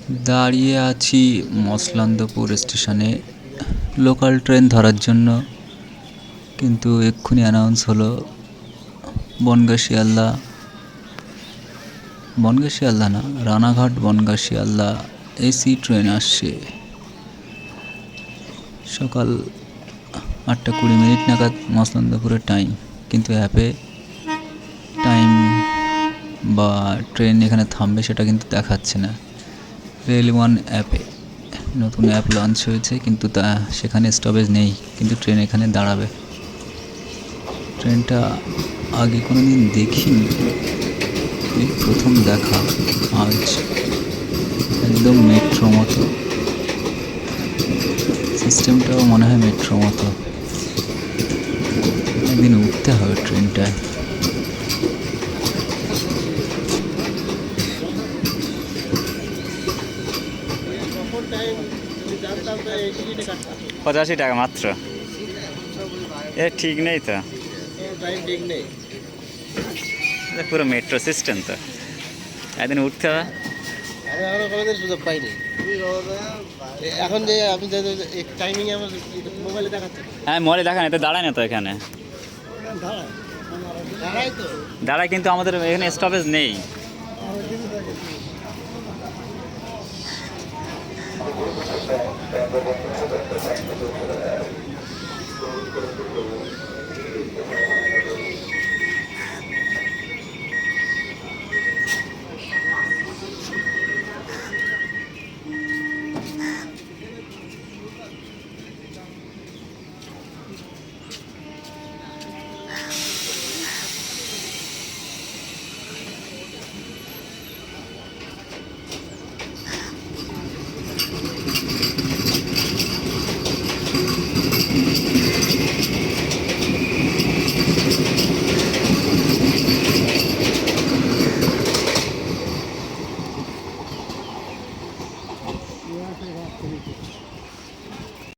দাঁড়িয়ে আছি মসলন্দপুর স্টেশনে লোকাল ট্রেন ধরার জন্য, কিন্তু এক্ষুনি অ্যানাউন্স হলো বনগাঁ শিয়ালদা, বনগাঁ শিয়ালদা না, রানাঘাট বনগাঁ শিয়ালদা এসি ট্রেন আসছে। সকাল 8:20 নাগাদ মসলন্দপুরের টাইম, কিন্তু অ্যাপে টাইম বা ট্রেন এখানে থামবে সেটা কিন্তু দেখাচ্ছে না। রেল ওয়ান অ্যাপে নতুন অ্যাপ লঞ্চ হয়েছে, কিন্তু তা সেখানে স্টপেজ নেই, কিন্তু ট্রেন এখানে দাঁড়াবে। ট্রেনটা আগে কোনো দিন দেখিনি, এই প্রথম দেখা আজ। একদম মেট্রো মতো, সিস্টেমটাও মনে হয় মেট্রো মতো। একদিন উঠতে হবে ট্রেনটায়। ৳85 মাত্র। এ ঠিক নেই তো, পুরো মেট্রো সিস্টেম তো। একদিন উঠতে হবে। আমি কোনোদিন সুযোগ পাইনি। এখন যে আপনি যে টাইমিং আমার মোবাইলে দেখাচ্ছেন, হ্যাঁ মলে দেখা না, তো দাঁড়ায় না তো এখানে। দাঁড়াই তো। দাঁড়ায়, কিন্তু আমাদের এখানে স্টপেজ নেই।